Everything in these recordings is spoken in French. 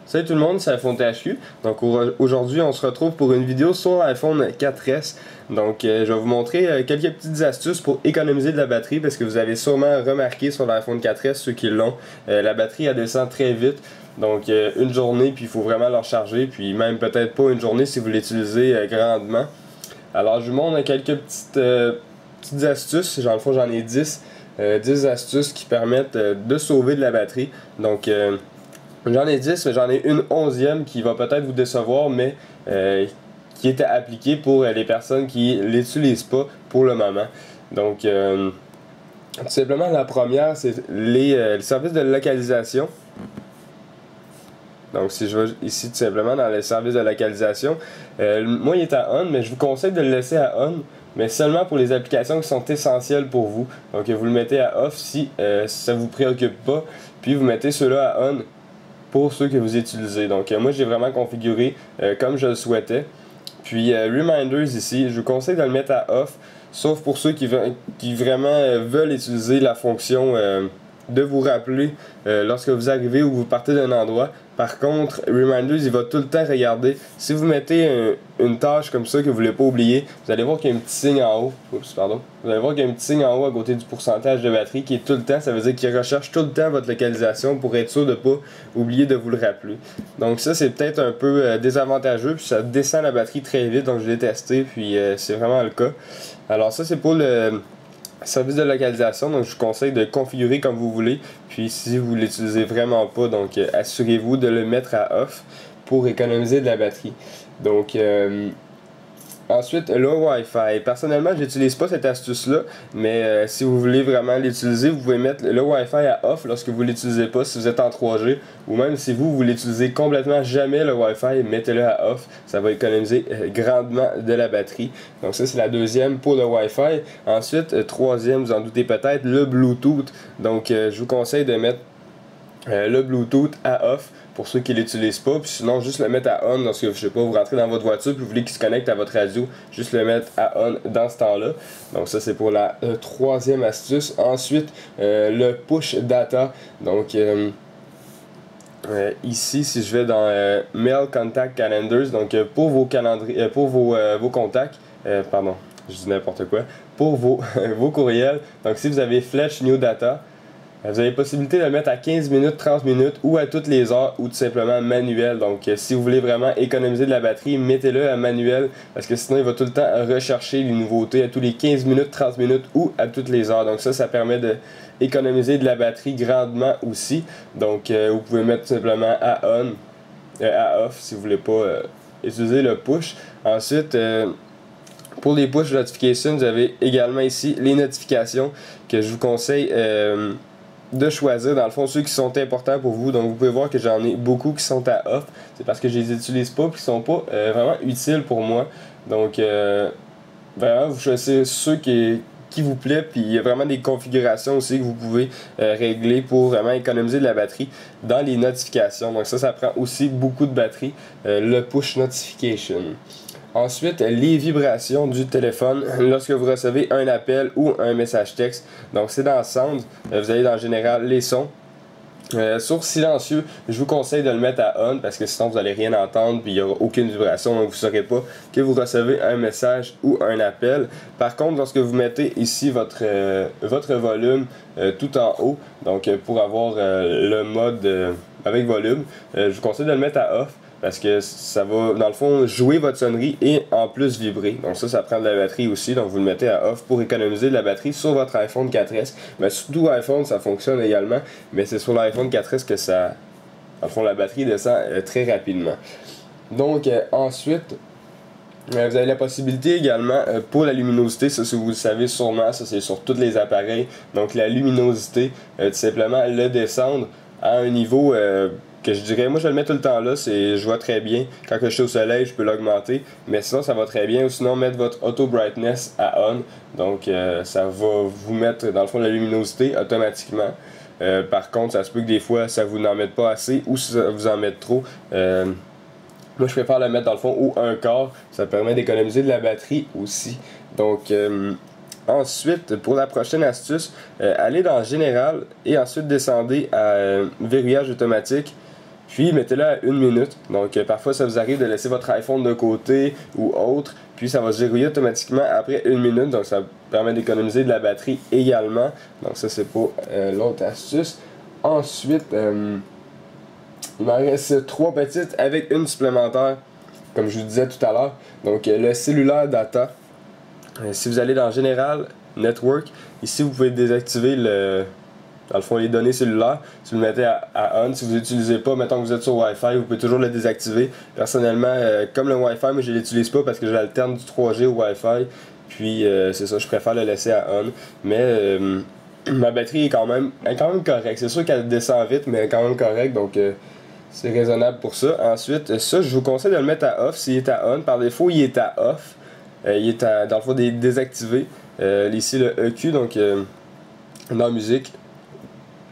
Salut tout le monde, c'est iPhone THQ. Donc aujourd'hui, on se retrouve pour une vidéo sur l'iPhone 4S. Donc je vais vous montrer quelques petites astuces pour économiser de la batterie parce que vous avez sûrement remarqué sur l'iPhone 4S, ceux qui l'ont, la batterie elle descend très vite. Donc une journée, puis il faut vraiment la recharger, puis même peut-être pas une journée si vous l'utilisez grandement. Alors je vous montre quelques petites astuces, dans le fond j'en ai 10. 10 astuces qui permettent de sauver de la batterie. Donc j'en ai 10, mais j'en ai une 11e qui va peut-être vous décevoir, mais qui était appliquée pour les personnes qui ne l'utilisent pas pour le moment. Donc, tout simplement, la première, c'est les services de localisation. Donc, si je vais ici, tout simplement, dans les services de localisation, moi, il est à on, mais je vous conseille de le laisser à on, mais seulement pour les applications qui sont essentielles pour vous. Donc, vous le mettez à off si ça ne vous préoccupe pas, puis vous mettez ceux-là à on pour ceux que vous utilisez. Donc moi j'ai vraiment configuré comme je le souhaitais. Puis Reminders ici, je vous conseille de le mettre à off, sauf pour ceux qui vraiment veulent utiliser la fonction de vous rappeler lorsque vous arrivez ou vous partez d'un endroit. Par contre, Reminders, il va tout le temps regarder. Si vous mettez une tâche comme ça que vous ne voulez pas oublier, vous allez voir qu'il y a un petit signe en haut. Oups, pardon. Vous allez voir qu'il y a un petit signe en haut à côté du pourcentage de batterie qui est tout le temps. Ça veut dire qu'il recherche tout le temps votre localisation pour être sûr de ne pas oublier de vous le rappeler. Donc ça, c'est peut-être un peu désavantageux, puis ça descend la batterie très vite. Donc je l'ai testé, puis c'est vraiment le cas. Alors ça, c'est pour le service de localisation, donc je vous conseille de configurer comme vous voulez. Puis si vous l'utilisez vraiment pas, donc assurez-vous de le mettre à off pour économiser de la batterie. Donc ensuite, le Wi-Fi. Personnellement, j'utilise pas cette astuce-là, mais si vous voulez vraiment l'utiliser, vous pouvez mettre le Wi-Fi à off lorsque vous l'utilisez pas, si vous êtes en 3G, ou même si vous l'utilisez complètement jamais le Wi-Fi, mettez-le à off, ça va économiser grandement de la batterie. Donc ça, c'est la deuxième pour le Wi-Fi. Ensuite, troisième, vous en doutez peut-être, le Bluetooth. Donc je vous conseille de mettre le Bluetooth à off pour ceux qui ne l'utilisent pas, puis sinon juste le mettre à on lorsque, je sais pas, vous rentrez dans votre voiture puis vous voulez qu'il se connecte à votre radio, juste le mettre à on dans ce temps-là. Donc ça c'est pour la troisième astuce. Ensuite, le push data. Donc ici, si je vais dans Mail Contact Calendars, donc pour vos calendriers, pour vos contacts, pardon, je dis n'importe quoi, pour vos courriels, donc si vous avez Flash New Data, vous avez la possibilité de le mettre à 15 minutes, 30 minutes ou à toutes les heures ou tout simplement manuel. Donc si vous voulez vraiment économiser de la batterie, mettez-le à manuel parce que sinon il va tout le temps rechercher les nouveautés à tous les 15 minutes, 30 minutes ou à toutes les heures. Donc ça permet d'économiser de la batterie grandement aussi. Donc vous pouvez mettre tout simplement à on, à off si vous voulez pas utiliser le push. Ensuite, pour les push notifications, vous avez également ici les notifications que je vous conseille de choisir dans le fond ceux qui sont importants pour vous. Donc vous pouvez voir que j'en ai beaucoup qui sont à off, c'est parce que je les utilise pas et qui sont pas vraiment utiles pour moi. Donc vraiment vous choisissez ceux qui vous plaît, puis il y a vraiment des configurations aussi que vous pouvez régler pour vraiment économiser de la batterie dans les notifications. Donc ça prend aussi beaucoup de batterie, le push notification. Ensuite, les vibrations du téléphone lorsque vous recevez un appel ou un message texte. Donc c'est dans Sound, vous allez dans Général les sons. Sur silencieux, je vous conseille de le mettre à on parce que sinon vous n'allez rien entendre puis il n'y aura aucune vibration, donc vous ne saurez pas que vous recevez un message ou un appel. Par contre, lorsque vous mettez ici votre volume tout en haut, donc pour avoir le mode avec volume, je vous conseille de le mettre à off. Parce que ça va, dans le fond, jouer votre sonnerie et en plus vibrer. Donc ça prend de la batterie aussi. Donc vous le mettez à off pour économiser de la batterie sur votre iPhone 4S. Mais sur tout iPhone, ça fonctionne également. Mais c'est sur l'iPhone 4S que ça, dans le fond, la batterie descend très rapidement. Donc ensuite, vous avez la possibilité également pour la luminosité. Ça, si vous le savez sûrement, ça c'est sur tous les appareils. Donc la luminosité, tout simplement le descendre à un niveau que je dirais, moi je le mets tout le temps là, je vois très bien. Quand je suis au soleil, je peux l'augmenter, mais sinon ça va très bien. Ou sinon mettre votre auto brightness à on, donc ça va vous mettre dans le fond la luminosité automatiquement. Par contre, ça se peut que des fois ça vous n'en mette pas assez ou ça vous en mette trop. Moi je préfère le mettre dans le fond au 1/4, ça permet d'économiser de la batterie aussi. Donc ensuite, pour la prochaine astuce, allez dans Général et ensuite descendez à Verrouillage automatique. puis mettez-le à 1 minute. Donc parfois ça vous arrive de laisser votre iPhone de côté ou autre, puis ça va se verrouiller automatiquement après 1 minute, donc ça permet d'économiser de la batterie également. Donc ça c'est pour l'autre astuce. Ensuite, il m'en reste 3 petites avec une supplémentaire, comme je vous disais tout à l'heure. Donc le cellulaire data. Si vous allez dans Général, Network, ici vous pouvez désactiver dans le fond, les données cellulaires. Si vous le mettez à on, si vous n'utilisez pas, mettons que vous êtes sur Wi-Fi, vous pouvez toujours le désactiver. Personnellement, comme le Wi-Fi, moi je ne l'utilise pas parce que j'alterne du 3G au Wi-Fi. Puis c'est ça, je préfère le laisser à on. Mais ma batterie est quand même correcte. C'est sûr qu'elle descend vite, mais elle est quand même correcte. Donc c'est raisonnable pour ça. Ensuite, ça, je vous conseille de le mettre à off s'il est à on. Par défaut, il est à off. Il est dans le fond désactivé. Ici, le EQ, donc dans musique,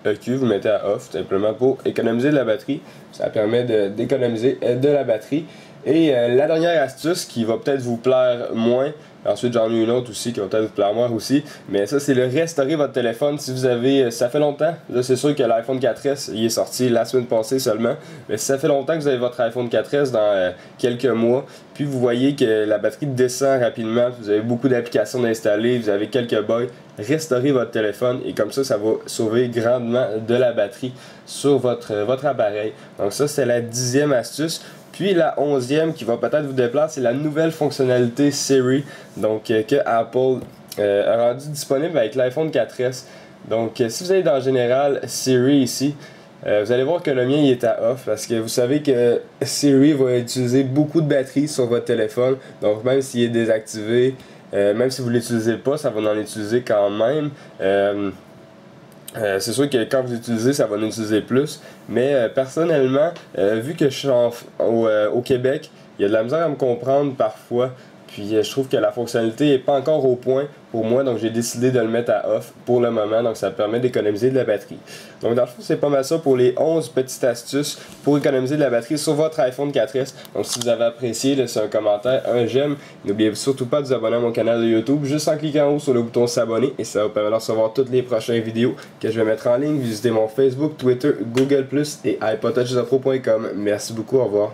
EQ, vous mettez à off, tout simplement pour économiser de la batterie. Ça permet d'économiser de la batterie. Et la dernière astuce qui va peut-être vous plaire moins, ensuite j'en ai une autre aussi qui va peut-être vous plaire moins aussi, mais ça c'est le restaurer votre téléphone. Si vous avez, ça fait longtemps, là c'est sûr que l'iPhone 4S il est sorti la semaine passée seulement, mais si ça fait longtemps que vous avez votre iPhone 4S dans quelques mois, puis vous voyez que la batterie descend rapidement, vous avez beaucoup d'applications installées, vous avez quelques bugs, restaurez votre téléphone et comme ça va sauver grandement de la batterie sur votre appareil. Donc ça c'est la 10e astuce. Puis la 11e qui va peut-être vous déplaire, c'est la nouvelle fonctionnalité Siri, donc que Apple a rendu disponible avec l'iPhone 4S. Donc si vous allez dans Général, Siri ici, vous allez voir que le mien il est à off parce que vous savez que Siri va utiliser beaucoup de batterie sur votre téléphone. Donc même s'il est désactivé, même si vous ne l'utilisez pas, ça va en utiliser quand même. C'est sûr que quand vous utilisez, ça va en utiliser plus. Mais personnellement, vu que je suis au Québec, il y a de la misère à me comprendre parfois. Puis je trouve que la fonctionnalité n'est pas encore au point pour moi, donc j'ai décidé de le mettre à off pour le moment, donc ça permet d'économiser de la batterie. Donc dans le fond, c'est pas mal ça pour les 11 petites astuces pour économiser de la batterie sur votre iPhone 4S. Donc si vous avez apprécié, laissez un commentaire, un j'aime. N'oubliez surtout pas de vous abonner à mon canal de YouTube juste en cliquant en haut sur le bouton s'abonner et ça va vous permettre de recevoir toutes les prochaines vidéos que je vais mettre en ligne. Visitez mon Facebook, Twitter, Google+, et iPodTouchZapro.com. Merci beaucoup, au revoir.